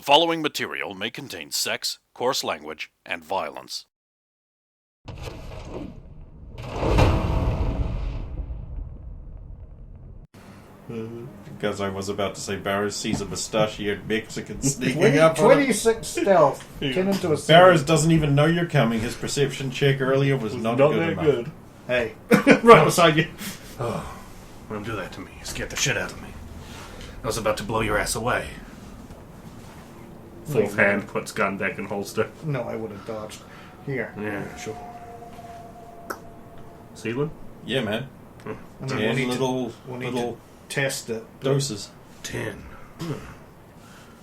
following material may contain sex, coarse language, and violence. Because I was about to say Barrows sees a mustachioed Mexican sneaking up on him. 26 stealth. Get into a Barrows doesn't even know you're coming. His perception check earlier was not good that enough. good. Hey, right beside you. Oh, don't do that to me. You scared the shit out of me. I was about to blow your ass away. Full hand puts gun back in holster. No, I would have dodged. Here. Yeah, sure. Ceiling? Yeah, man. I mean, 10 little to test it. doses. 10.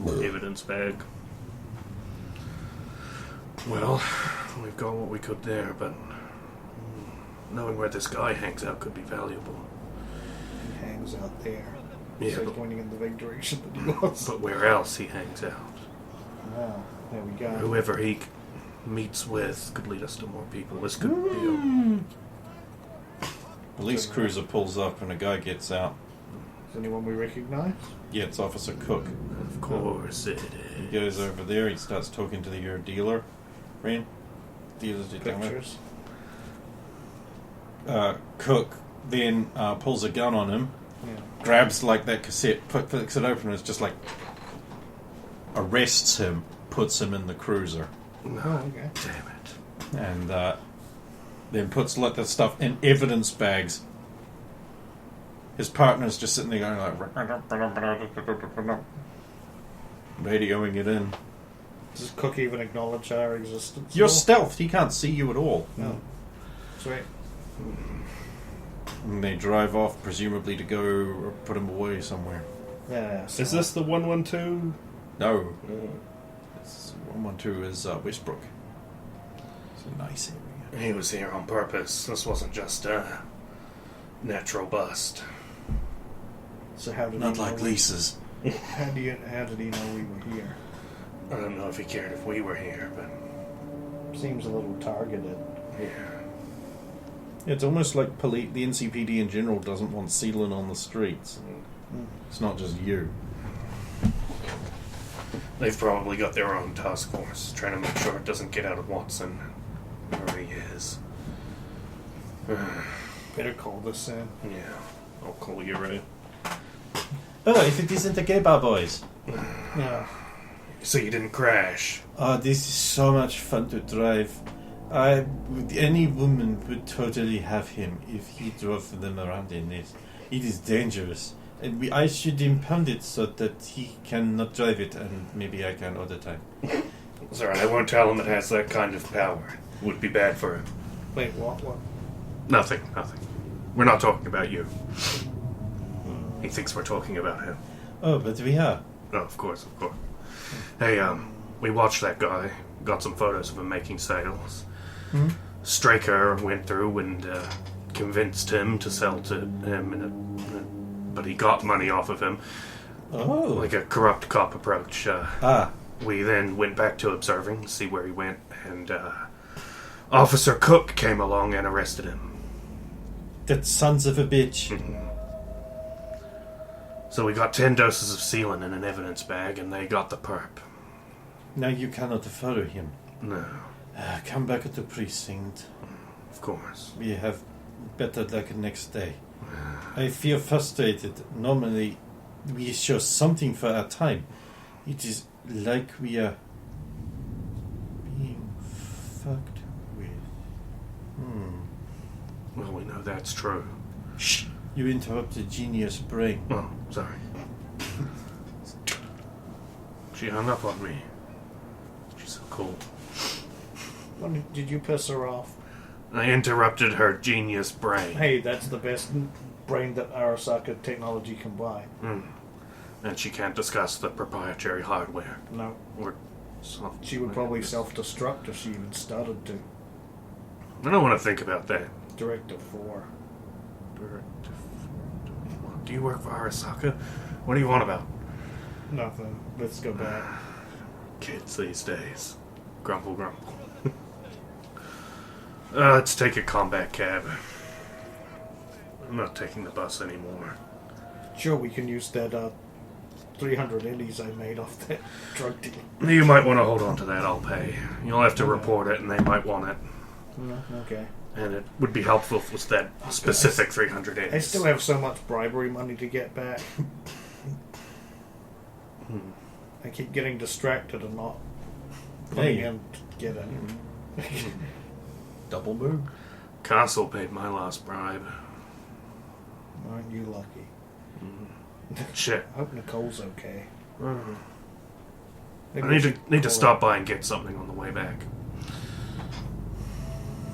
Evidence bag. Well, we've got what we could there, but knowing where this guy hangs out could be valuable. He hangs out there. Yeah, So but, pointing in the big direction that he was. but where else he hangs out? Wow, there we go. Whoever he meets with could lead us to more people. This could be Police cruiser pulls up and a guy gets out. Is anyone we recognize? Yeah, it's Officer Cook. Of course it He is. goes over there, he starts talking to your dealer. Friend? Dealer's Pictures. Cook then pulls a gun on him, Yeah. grabs like that cassette, flicks it open, and it's just like arrests him, puts him in the cruiser, Oh, okay. Damn it. and then puts like that stuff in evidence bags. His partner's just sitting there going like radioing it in. Does Cook even acknowledge our existence? You're at all? stealthed, he can't see you at all. No. Sweet. And they drive off, presumably to go or put him away somewhere. Yeah. Is this the 112? No. It's 112 is Westbrook. It's a nice area. He was here on purpose. This wasn't just a natural bust. So how did Not he like know Lisa's. How did he know we were here? I don't know if he cared if we were here, but Seems a little targeted. yeah. It's almost like the NCPD in general doesn't want sealing on the streets. It's not just you. They've probably got their own task force, trying to make sure it doesn't get out of Watson, wherever he is. Better call this in. Yeah, I'll call you right. Oh, if it isn't the gay bar boys. Yeah. So you didn't crash? Oh, this is so much fun to drive. Any woman would totally have him if he drove them around in it. It is dangerous. And I should impound it so that he cannot drive it, and maybe I can all the time. It's alright, I won't tell him it has that kind of power. It would be bad for him. Wait, what? Nothing. We're not talking about you. He thinks we're talking about him. Oh, but we are. No, of course. Hey, we watched that guy. Got some photos of him making sales. Straker went through and convinced him to sell to him, but he got money off of him. Oh. Like a corrupt cop approach. We then went back to observing, see where he went, and Officer Cook came along and arrested him. That sons of a bitch. So we got 10 doses of sealant in an evidence bag, and they got the perp. Now you cannot follow him. No, Come back at the precinct. of course. We have better luck next day. I feel frustrated. Normally, we show something for our time. It is like we are being fucked with. Well, we know that's true. Shh! You interrupted Genius Brain. Oh, sorry. She hung up on me. She's so cool. Did you piss her off? I interrupted her genius brain. Hey, that's the best brain that Arasaka technology can buy. And she can't discuss the proprietary hardware. No. Or She would probably self-destruct if she even started to. I don't want to think about that. Directive 4. Do you work for Arasaka? What do you want about? Nothing. Let's go back. Kids these days. Grumble. Let's take a combat cab. I'm not taking the bus anymore. Sure, we can use that 300 eddies I made off that drug deal. You might want to hold on to that. I'll pay. You'll have to report it, and they might want it. Okay. And it would be helpful if it was that specific 300 eddies. I still have so much bribery money to get back. I keep getting distracted and not putting in to get it. Double move. Castle paid my last bribe. Aren't you lucky? Shit. I hope Nicole's okay. I Maybe we should need to call stop by and get something on the way back.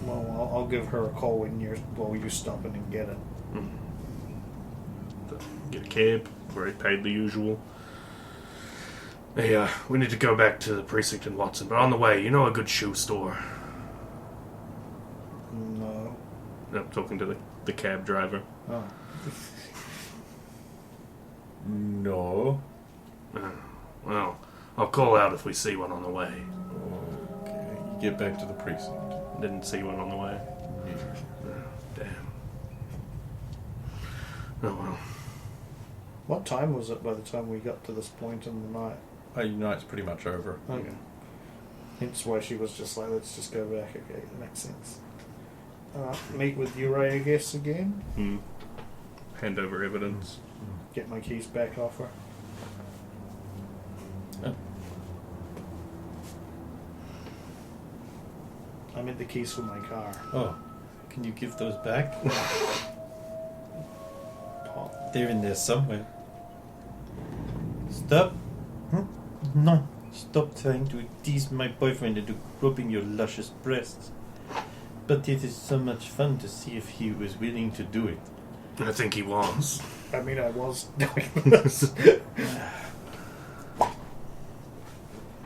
Well, I'll give her a call when you stop in and get it. Get a cab, where he paid the usual. Hey, we need to go back to the precinct in Watson, but on the way, you know a good shoe store? No. I'm talking to the cab driver. Oh. No. Well, I'll call out if we see one on the way. Okay. You get back to the precinct. Didn't see one on the way. Damn. Oh well. What time was it by the time we got to this point in the night? You know, it's pretty much over. Okay. Hence why she was just like, let's just go back. Okay, that makes sense. Meet with Uri, I guess, again. Hand over evidence. Get my keys back off her. Oh. I meant the keys for my car. Oh, can you give those back? They're in there somewhere. Stop. No. Stop trying to tease my boyfriend into rubbing your luscious breasts. But it is so much fun to see if he was willing to do it. I think he was. I mean, I was doing this.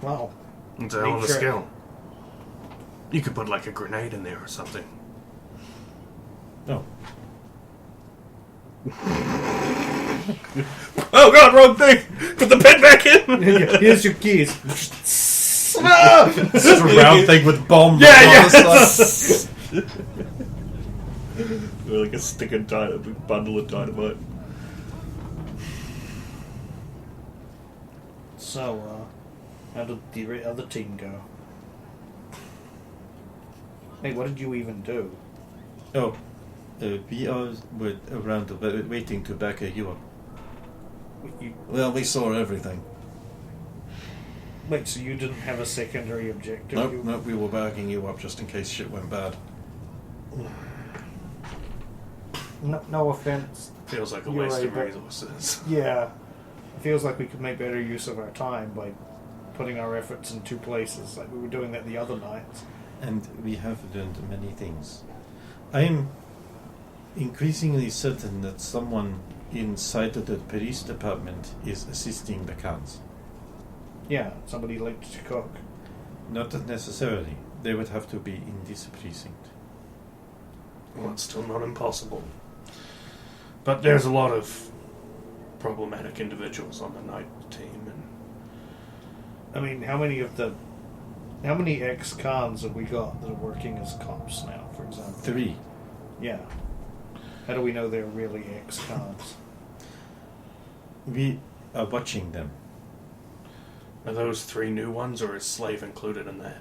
Wow. It's a hell of a Make sure- skill. You could put like a grenade in there or something. Oh. Oh god, wrong thing! Put the pen back in! Here's your keys. It's a round thing with bomb. Yeah. Like a stick of dynamite, a bundle of dynamite. So, how did the other team go? Hey, what did you even do? Oh. We were around waiting to back you up. Well, we saw everything. Wait, so you didn't have a secondary objective? Nope, we were backing you up just in case shit went bad. No offense. Feels like a You're waste right, of but- resources. Yeah. It feels like we could make better use of our time by putting our efforts in two places, like we were doing that the other nights. And we have learned many things. I am increasingly certain that someone inside of the police department is assisting the counts. Yeah, somebody linked to Cook. Not necessarily. They would have to be in this precinct. Well, it's still not impossible. But there's a lot of problematic individuals on the night team, and I mean, how many ex-cons have we got that are working as cops now, for example? 3. Yeah. How do we know they're really ex-cons? We are watching them. are those 3 new ones, or is Slave included in that?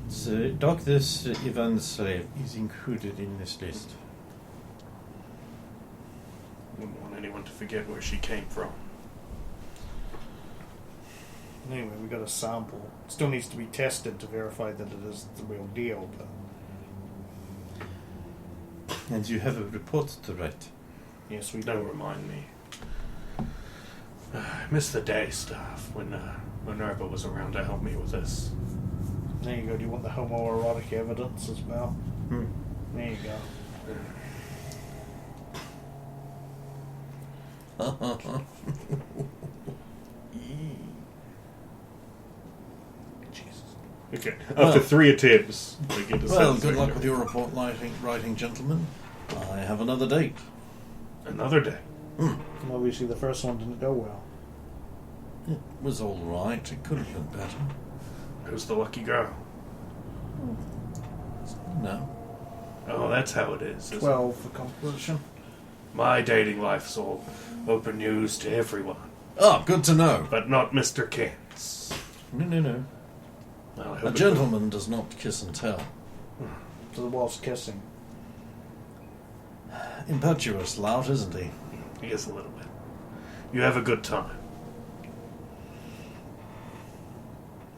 So Dr. Ivan Slave is included in this list. Wouldn't want anyone to forget where she came from. Anyway, we got a sample. It still needs to be tested to verify that it is the real deal, but And you have a report to write. yes, we Don't do. remind me. I miss the day stuff when Minerva was around to help me with this. There you go. Do you want the homoerotic evidence as well? There you go. Jesus. Okay. Well- After 3 attempts, they get to Well, sentence good luck right with your report writing, gentlemen. I have another date. now. Another day. Obviously, the first one didn't go well. It was all right. It could have been better. Who's the lucky girl? No. Oh, that's how it is. isn't it? 12 for composition. My dating life's all open news to everyone. Oh, good to know. But not Mr. Kent's. No. Well, I A hope gentleman does not kiss and tell. So the wall's kissing. Impetuous lout, isn't he? He is a little bit. You have a good time.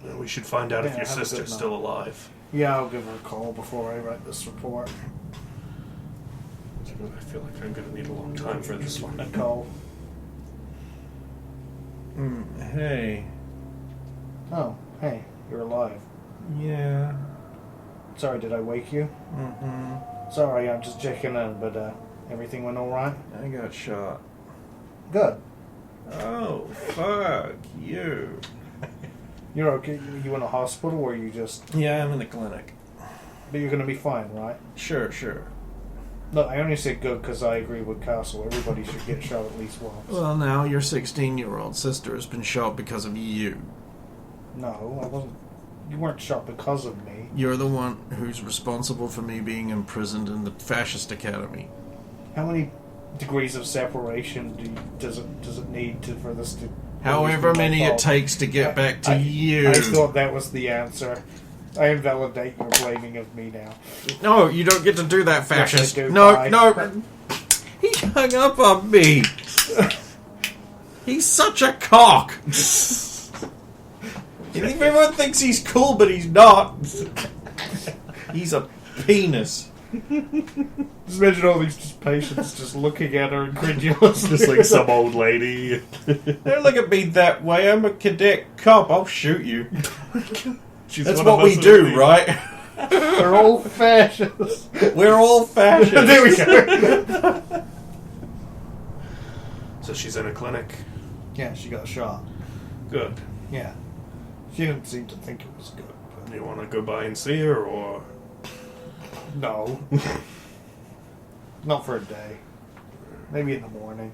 Well, we should find out if Yeah, your have a good sister's night. still alive. Yeah, I'll give her a call before I write this report. I feel like I'm going to need a long time for this one. A call. Hey. Oh, hey, you're alive. Yeah. Sorry, did I wake you? Mm-hmm. Sorry, I'm just checking in, but everything went alright? I got shot. Good. Oh, fuck you. You're okay? You in a hospital or you just... Yeah, I'm in the clinic. But you're gonna be fine, right? Sure. Look, I only say good because I agree with Castle. Everybody should get shot at least once. Well, now your 16-year-old sister has been shot because of you. No, I wasn't... You weren't shot because of me. You're the one who's responsible for me being imprisoned in the fascist academy. How many degrees of separation does it need for this to... However many it takes to get back to you. I thought that was the answer. I invalidate your blaming of me now. No, you don't get to do that, fascist. Yes, I do. No. Bye. He hung up on me. He's such a cock. Everyone thinks he's cool, but he's not. He's a penis. Just imagine all these patients just looking at her incredulously. Just like some old lady. Don't look at me that way. I'm a cadet cop. I'll shoot you. She's That's one of what we us, do, isn't he? right? They're all fascists. We're all fascists. There we go. So she's in a clinic. Yeah, she got shot. Good. Yeah. She didn't seem to think it was good. Do you want to go by and see her, or... No. Not for a day. Maybe in the morning.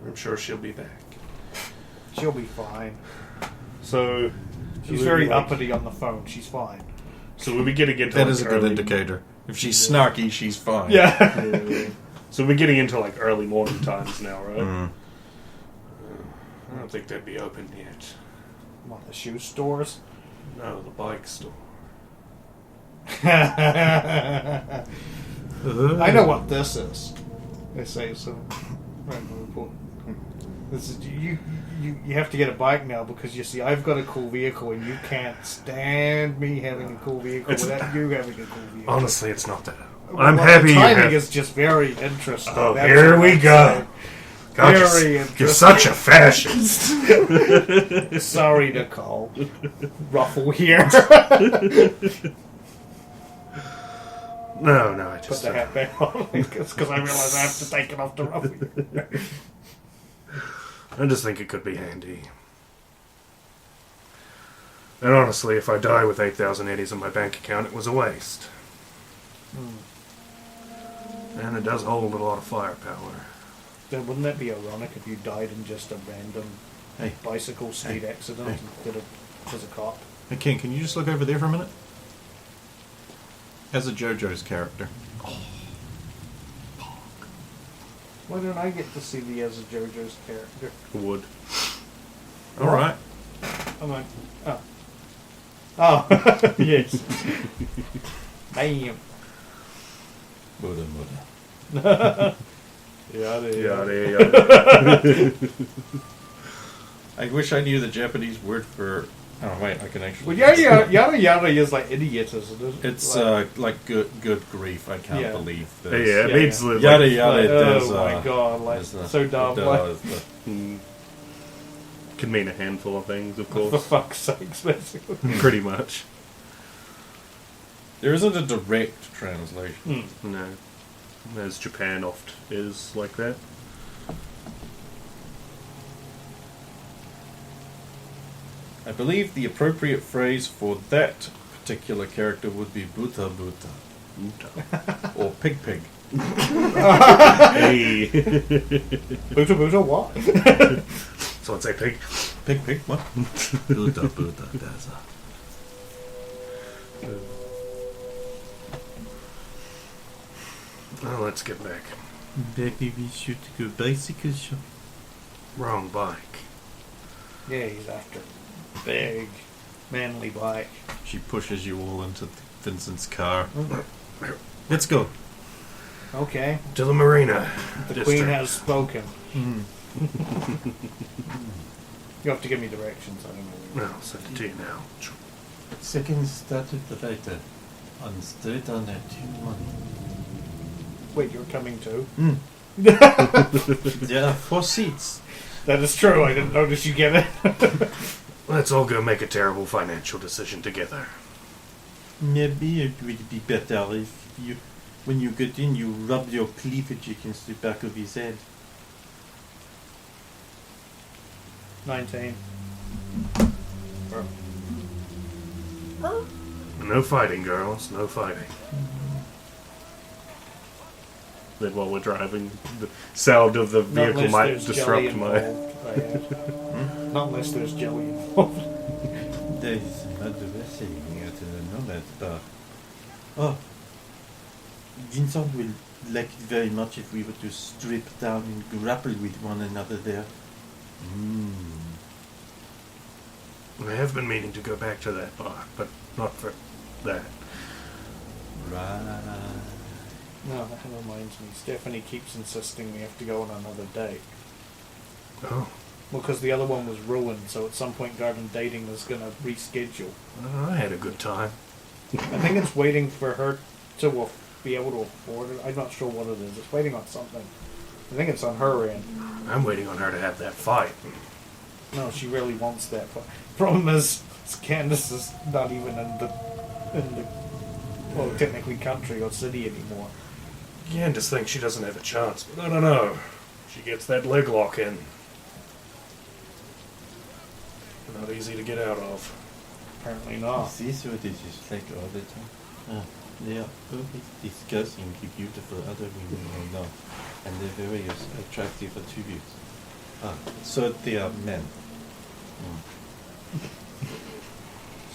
I'm sure she'll be back. She'll be fine. So... She's very uppity on the phone. She's fine. So we'll be getting into That like is a good early- indicator. If she's snarky, she's fine. Yeah. So we're getting into like early morning times now, right? Mm. I don't think they'd be open yet. What, the shoe stores? No, the bike store. I know what this is. They say so. Random report. This is you have to get a bike now because you see I've got a cool vehicle and you can't stand me having a cool vehicle without you having a cool vehicle. Honestly, it's not that. Well, I'm the happy you timing have... is just very interesting. Oh, That's here what we I'm go. saying. God, Very you're interesting. such a fascist. Sorry, Nicole. Ruffle here. No, I Put just... the hat back on because I realize I have to take it off the ruffle. I just think it could be handy. And honestly, if I die with 8,000 eddies in my bank account, it was a waste. And it does hold a lot of firepower. Then wouldn't that be ironic if you died in just a random Hey. bicycle speed accident Hey. instead of as a cop? Hey, King, can you just look over there for a minute? As a JoJo's character. Why don't I get to see the as a JoJo's character? Wood. All right. I'm like, oh, yes. Bam. Buddha. Yada Yada. I wish I knew the Japanese word for... Oh, wait, I can actually... Well, yada is like idiot, isn't it? It's like good grief. I can't Yeah. believe Yeah, this. it Yeah, means yeah. like, Yada yada. There's, oh my god, like there's so dumb. Like, can mean a handful of things, of for course. fuck's sakes, basically. Pretty much. There isn't a direct translation. No. As Japan oft is like that. I believe the appropriate phrase for that particular character would be Buta Buta. Or Pig Pig. Hey. Buta, what? So I'd say pig. Pig Pig? What? Buta Buta Daza. Well, let's get back. Baby, we should go bicycle shop. Wrong bike. Yeah, he's after big, manly bike. She pushes you all into Vincent's car. Let's go. Okay. To the marina. The district. queen has spoken. You have to give me directions. I don't know. No, I'll send it to you now. Second started later. On straight on that 2-1. Wait, you're coming too? There are 4 seats. That is true. I didn't notice you get it. Let's all go make a terrible financial decision together. Maybe it would be better if you, when you get in, you rub your cleavage against the back of his head. 19. No fighting, girls. No fighting. Then while we're driving, the sound of the vehicle might disrupt my... Not unless there's jelly involved. There is another saying out in the nomad bar. Oh, Vincent will like it very much if we were to strip down and grapple with one another there. I have been meaning to go back to that bar, but not for that. Right. No, that reminds me. Stephanie keeps insisting we have to go on another date. Oh. Well, because the other one was ruined, so at some point Garden Dating was going to reschedule. I had a good time. I think it's waiting for her to be able to afford it. I'm not sure what it is. It's waiting on something. I think it's on her end. I'm waiting on her to have that fight. No, she really wants that. Problem is, Candace is not even in the well, technically country or city anymore. Candace thinks she doesn't have a chance, but I don't know. She gets that leg lock in. Not easy to get out of. Apparently not. Is this what it is like all the time? They are always discussing the beautiful other women they know, and they're very attractive attributes. So they are men.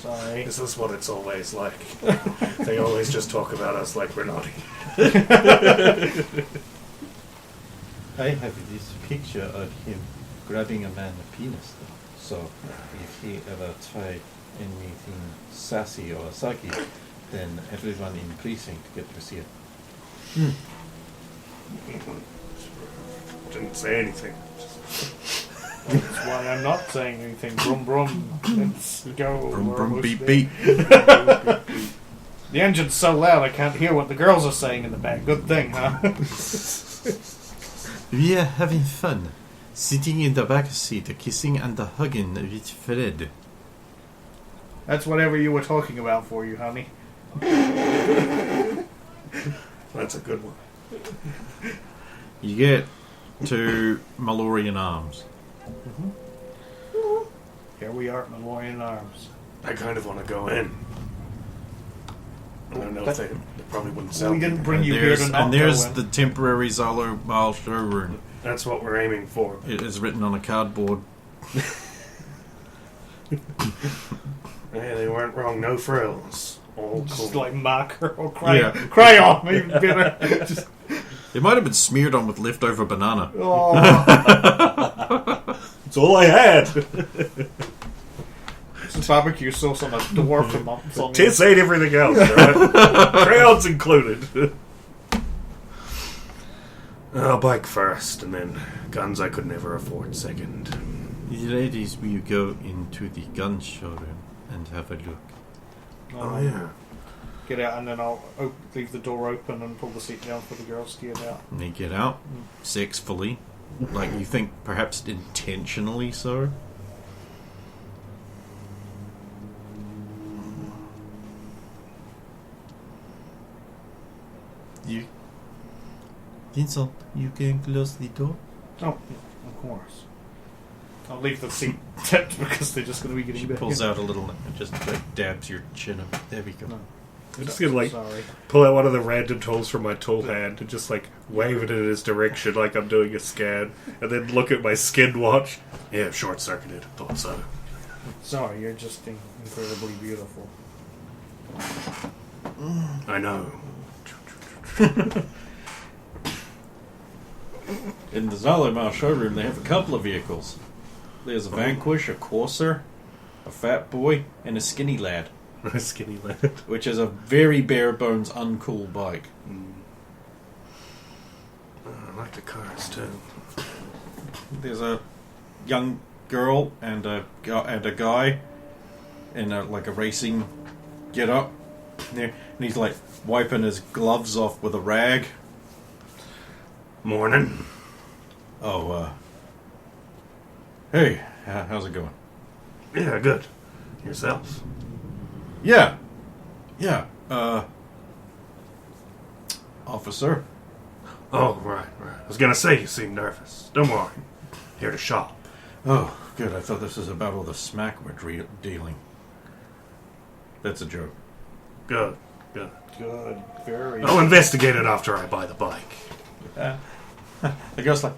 Sorry. Is this what it's always like? They always just talk about us like we're naughty. I have this picture of him grabbing a man's penis, though. So if he ever tried anything sassy or sucky, then everyone in precinct get to see it. Didn't say anything. That's why I'm not saying anything. Brum brum. Let's go. Brum brum Robo beep speed. beep. The engine's so loud I can't hear what the girls are saying in the back. Good thing, huh? We are having fun, sitting in the back seat, kissing and hugging with Fred. That's whatever you were talking about for you, honey. That's a good one. You get to Malorian Arms. Here we are at Memorial Arms. I kind of want to go in. I don't know if they probably wouldn't sell We me. didn't bring you here to not And there's go in. the temporary Zalo Mile showroom. That's what we're aiming for. It is written on a cardboard. Hey, they weren't wrong. No frills. All cool. Just like marker or crayon. Yeah. Crayon, even better. Just, It might have been smeared on with leftover banana. oh. That's all I had. Some barbecue sauce on a door for months on Tis ate everything else, right? Crayons included. I'll bike first, and then guns I could never afford second. Ladies, will you go into the gun showroom and have a look? Oh, yeah. Get out, and then I'll leave the door open and pull the seat down for the girls to get out. And they get out, sexfully. Like you think perhaps intentionally so? You... Vincent, you can close the door? Oh, yeah, of course. I'll leave the seat tipped because they're just going to be getting She back pulls in. out a little and just like dabs your chin up. There we go. No. I'm just gonna like Sorry. pull out one of the random tools from my tool hand and just like wave it in his direction like I'm doing a scan, and then look at my skin watch. Yeah, short circuited. Thought so. Sorry, you're just incredibly beautiful. I know. In the Zalomar showroom, they have a couple of vehicles. There's a Vanquish, a Courser, a Fat Boy, and a Skinny Lad. A skinny lad. Which is a very bare bones, uncool bike. I like the cars too. There's a young girl and a guy in a racing get up there, and he's like wiping his gloves off with a rag. Morning. Oh, hey, how's it going? Yeah, good. Yourself? Yeah, officer. Oh, right. I was gonna say you seem nervous. Don't worry. Here to shop. Oh, good. I thought this was about all the smack we're dealing. That's a joke. Good. Good. Very. I'll investigate it after I buy the bike. The girl's like,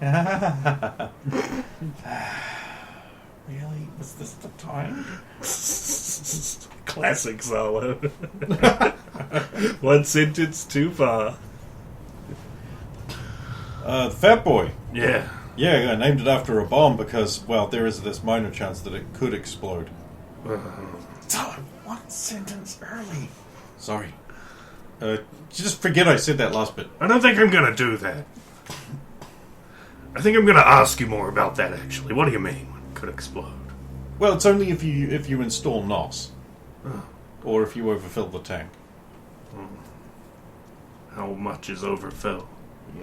really? Was this the time? Classic Zalo. One sentence too far. The Fat Boy. Yeah. Yeah, I named it after a bomb because, well, there is this minor chance that it could explode. Tell him 1 sentence early. Sorry. Just forget I said that last bit. I don't think I'm gonna do that. I think I'm gonna ask you more about that, actually. What do you mean, when it could explode? Well, it's only if you install NOS. Or if you overfill the tank. How much is overfill?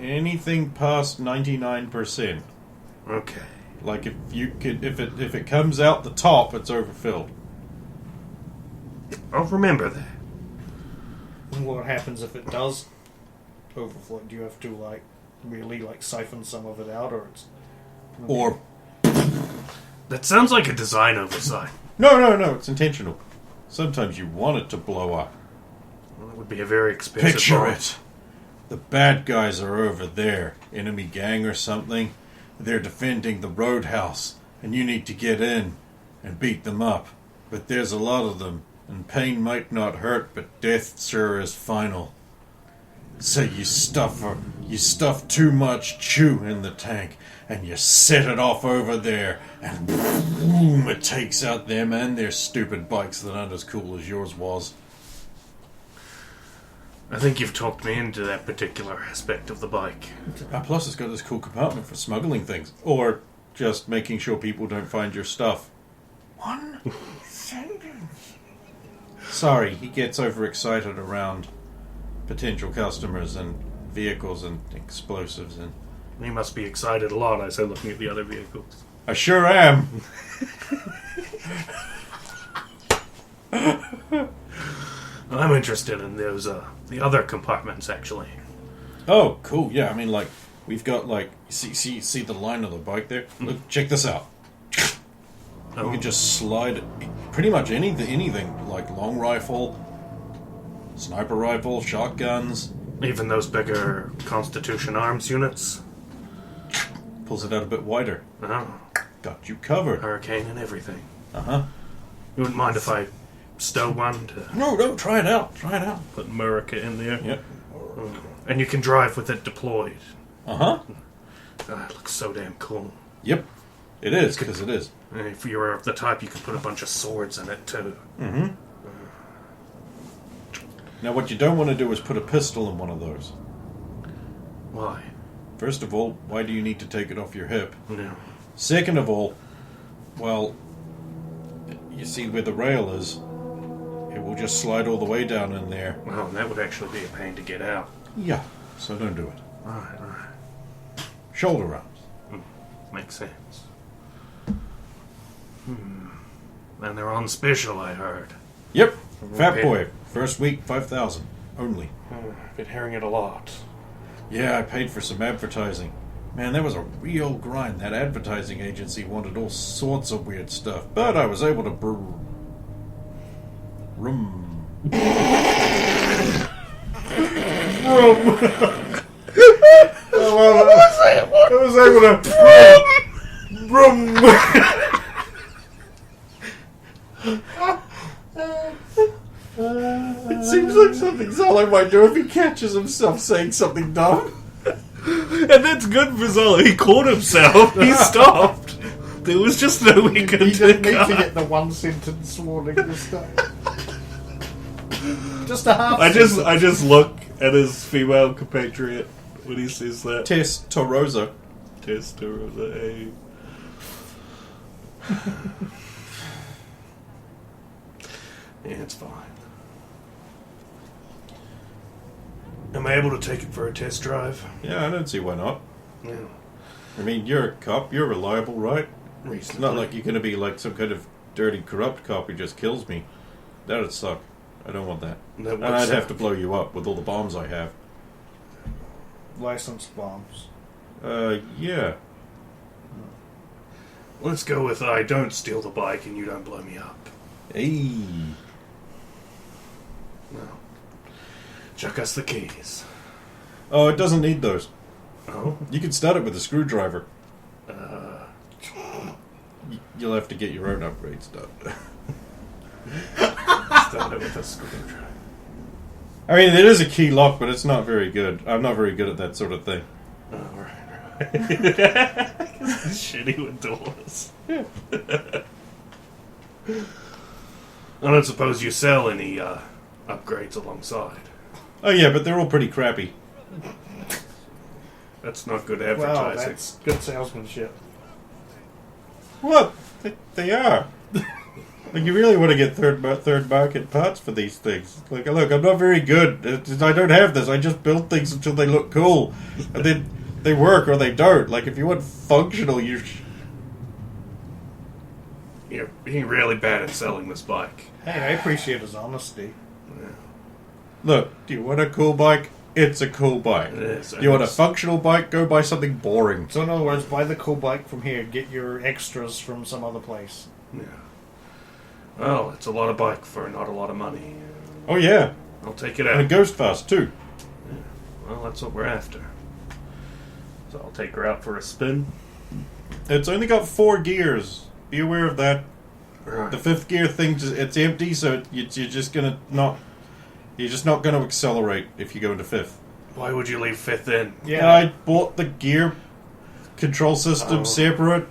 Anything past 99%. Okay. Like if it comes out the top, it's overfilled. I'll remember that. What happens if it does overflow? Do you have to really siphon some of it out, or it's Or That sounds like a design oversight. no, it's intentional. Sometimes you want it to blow up. Well, that would be a very expensive Picture bomb. it. The bad guys are over there, enemy gang or something. They're defending the roadhouse, and you need to get in and beat them up. But there's a lot of them, and pain might not hurt, but death sure is final. So you stuff too much chew in the tank, and you set it off over there, and boom, it takes out them and their stupid bikes that aren't as cool as yours was. I think you've talked me into that particular aspect of the bike. Plus, it's got this cool compartment for smuggling things, or just making sure people don't find your stuff. 1 sentence. Sorry, he gets overexcited around potential customers and vehicles and explosives, and He must be excited a lot, I say, looking at the other vehicles. I sure am. I'm interested in those, the other compartments, actually. Oh, cool. Yeah, I mean, we've got see the line of the bike there. Look, check this out. You can just slide pretty much anything like long rifle, sniper rifle, shotguns. Even those bigger Constitution Arms units. Pulls it out a bit wider. Oh, Got you covered. Hurricane and everything. Uh-huh. You wouldn't mind if I stow one to No, try it out. put Murica in there? Yep. And you can drive with it deployed. Uh-huh. It looks so damn cool. Yep. It is, because it is. And if you were of the type, you could put a bunch of swords in it, too. Mm-hmm. Now, what you don't want to do is put a pistol in one of those. Why? First of all, why do you need to take it off your hip? No. Second of all, well, you see where the rail is. It will just slide all the way down in there. Well, that would actually be a pain to get out. Yeah, so don't do it. Alright. Shoulder arms. Makes sense. And they're on special, I heard. Yep. Fat Okay. Boy. First week, 5,000. Only. I've been hearing it a lot. Yeah, I paid for some advertising. Man, that was a real grind. That advertising agency wanted all sorts of weird stuff, but I was able to I was able to. It seems like something Zolo might do if he catches himself saying something dumb. And that's good for Zola. He caught himself. He stopped. There was just no we could You didn't need do. to get the one sentence warning this time. Just a half. I sentence. just look at his female compatriot when he says that. Testarossa. Testarossa. Yeah, it's fine. Am I able to take it for a test drive? Yeah, I don't see why not. Yeah. I mean, you're a cop. You're reliable, right? It's Reasonably. not like you're going to be like some kind of dirty, corrupt cop who just kills me. That'd suck. I don't want that. That And would I'd suck. have to blow you up with all the bombs I have. Licensed bombs. Yeah. Let's go with I don't steal the bike and you don't blow me up. Hey. No. Chuck us the keys. Oh, it doesn't need those. Oh? You can start it with a screwdriver. Uh, You'll have to get your own upgrades done. start it with a screwdriver. I mean, it is a key lock, but it's not very good. I'm not very good at that sort of thing. Oh, right. Shitty with doors. I don't suppose you sell any upgrades alongside. Oh yeah, but they're all pretty crappy. That's not good Wow, advertising. that's good salesmanship. What? They are. Like, you really want to get third market parts for these things. Like, look, I'm not very good. I don't have this. I just build things until they look cool. And then they work or they don't. Like, if you want functional, You're being really bad at selling this bike. Hey, I appreciate his honesty. Look, do you want a cool bike? It's a cool bike. It is. Do you want a functional bike? Go buy something boring. So in other words, buy the cool bike from here, get your extras from some other place. Yeah. Well, it's a lot of bike for not a lot of money. Oh, yeah. I'll take it And it out. goes fast, too. Well, that's what we're after. So I'll take her out for a spin. It's only got 4 gears. Be aware of that. Right. The 5th gear thing, it's empty, so you're just gonna not... You're just not going to accelerate if you go into 5th. Why would you leave fifth in? Yeah. I bought the gear control system Oh. separate.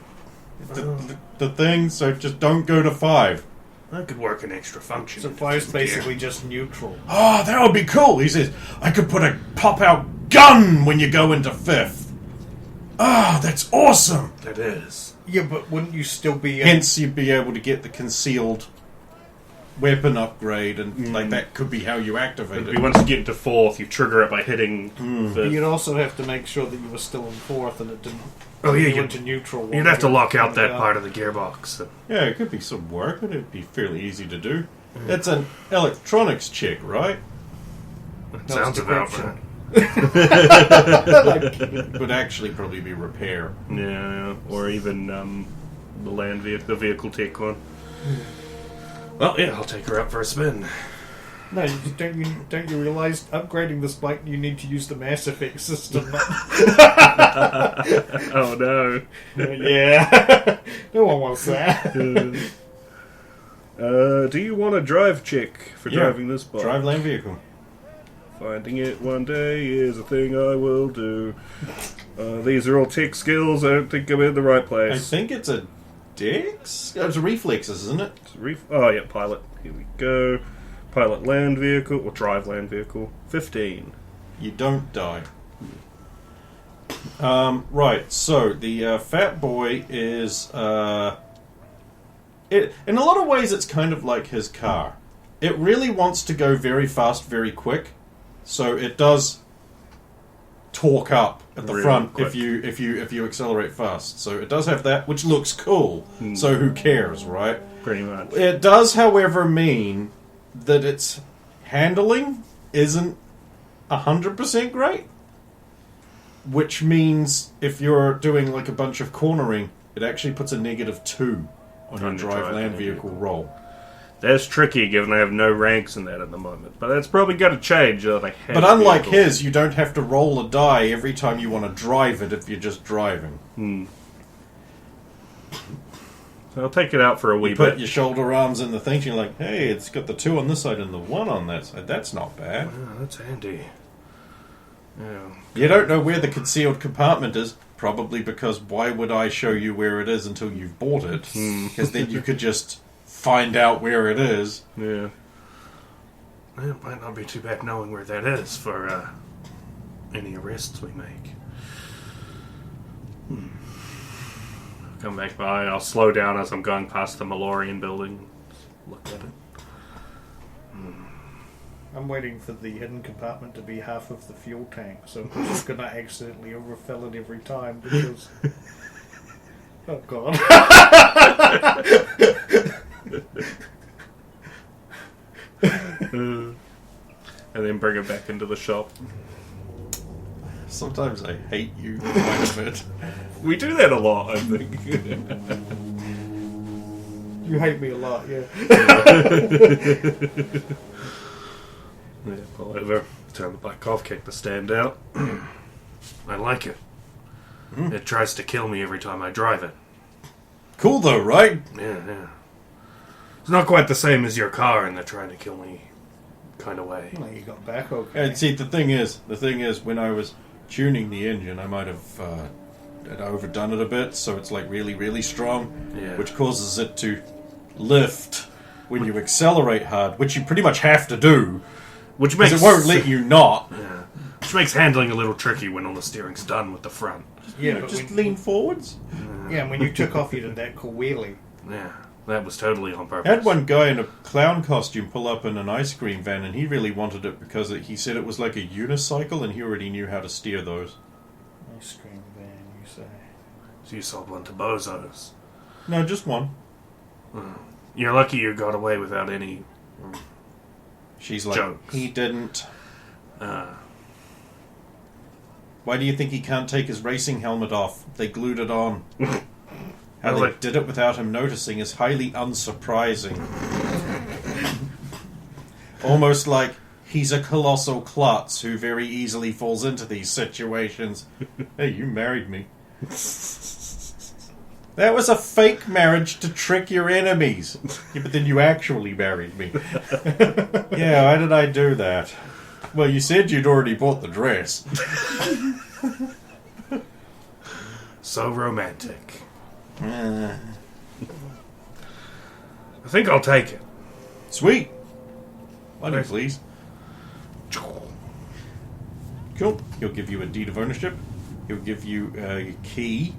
The thing, so just don't go to 5. That could work an extra function. So into 5's fifth gear. basically just neutral. Oh, that would be cool. He says, I could put a pop-out gun when you go into 5th. Ah, that's awesome. That is. Yeah, but wouldn't you still be... Hence, you'd be able to get the concealed weapon upgrade, and like that could be how you activate It'd it. be once you get into 4th, you trigger it by hitting the... You'd also have to make sure that you were still in 4th and it didn't... Oh, yeah, you you'd- went to neutral. You'd have to lock out that part of the gearbox. Yeah, it could be some work, but it'd be fairly easy to do. It's an electronics check, right? That No, sounds it's about decryption. right. It would actually probably be repair. Yeah, or even the vehicle tech one. Well, yeah, I'll take her out for a spin. No, don't you realise upgrading this bike you need to use the Mass Effect system? Oh no. Yeah. No one wants that. Do you want a drive check for Yeah. driving this bike? Drive land vehicle. Finding it one day is a thing I will do. These are all tech skills. I don't think I'm in the right I place. think it's a Dex? It's reflexes, isn't it? Oh yeah, pilot. Here we go. Pilot land vehicle or drive land vehicle. 15. You don't die. Right, so the fat boy is... in a lot of ways, it's kind of like his car. It really wants to go very fast, very quick. So it does torque up at the Really front quick. if you accelerate fast. So it does have that, which looks cool. So who cares, right? Pretty much. It does, however, mean that its handling isn't 100% great. Which means if you're doing like a bunch of cornering, it actually puts a -2 on your drive land vehicle roll. That's tricky, given I have no ranks in that at the moment. But that's probably got to change. But unlike his, you don't have to roll a die every time you want to drive it if you're just driving. So I'll take it out for a wee You put bit. your shoulder arms in the thing, and you're like, hey, it's got the 2 on this side and the 1 on that side. That's not bad. Oh, that's handy. Yeah. You don't know where the concealed compartment is. probably because why would I show you where it is until you've bought it? Because then you could just find out where it is. Yeah. It might not be too bad knowing where that is for any arrests we make. Come back by. I'll slow down as I'm going past the Malorian building. Look at it. I'm waiting for the hidden compartment to be half of the fuel tank, so I'm just gonna accidentally overfill it every time because. Oh god. And then bring it back into the shop. Sometimes I hate you quite a bit. We do that a lot, I think. You hate me a lot, yeah. Yeah, however, turn the bike off, kick the stand out. I like it. It tries to kill me every time I drive it. Cool though, right? Yeah. It's not quite the same as your car in the trying to kill me kind of way. Well, you got back okay. And see, the thing is, when I was tuning the engine, I might have overdone it a bit, so it's like really, really strong, Yeah. which causes it to lift when you accelerate hard, which you pretty much have to do, Which makes because it won't let you not. Yeah. Which makes handling a little tricky when all the steering's done with the front. Yeah, but Just lean forwards. Yeah, and when you took off, you did that cool wheelie. Yeah, that was totally on purpose. I had one guy in a clown costume pull up in an ice cream van, and he really wanted it because he said it was like a unicycle, and he already knew how to steer those. Ice cream van, you say? So you sold one to bozos. No, just one. You're lucky you got away without any She's like, jokes. he didn't. Why do you think he can't take his racing helmet off? They glued it on. How Well, they like- did it without him noticing is highly unsurprising. Almost like he's a colossal klutz who very easily falls into these situations. Hey, you married me. That was a fake marriage to trick your enemies. Yeah, but then you actually married me. Yeah, why did I do that? Well, you said you'd already bought the dress. So romantic. Uh, I think I'll take it. Sweet. Money, please. Cool. He'll give you a deed of ownership. He'll give you a key,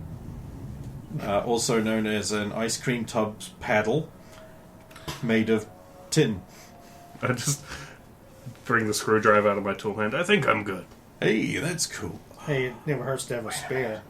also known as an ice cream tub's paddle, made of tin. I just bring the screwdriver out of my tool hand. I think I'm good. Hey, that's cool. Hey, it never hurts to have a spare.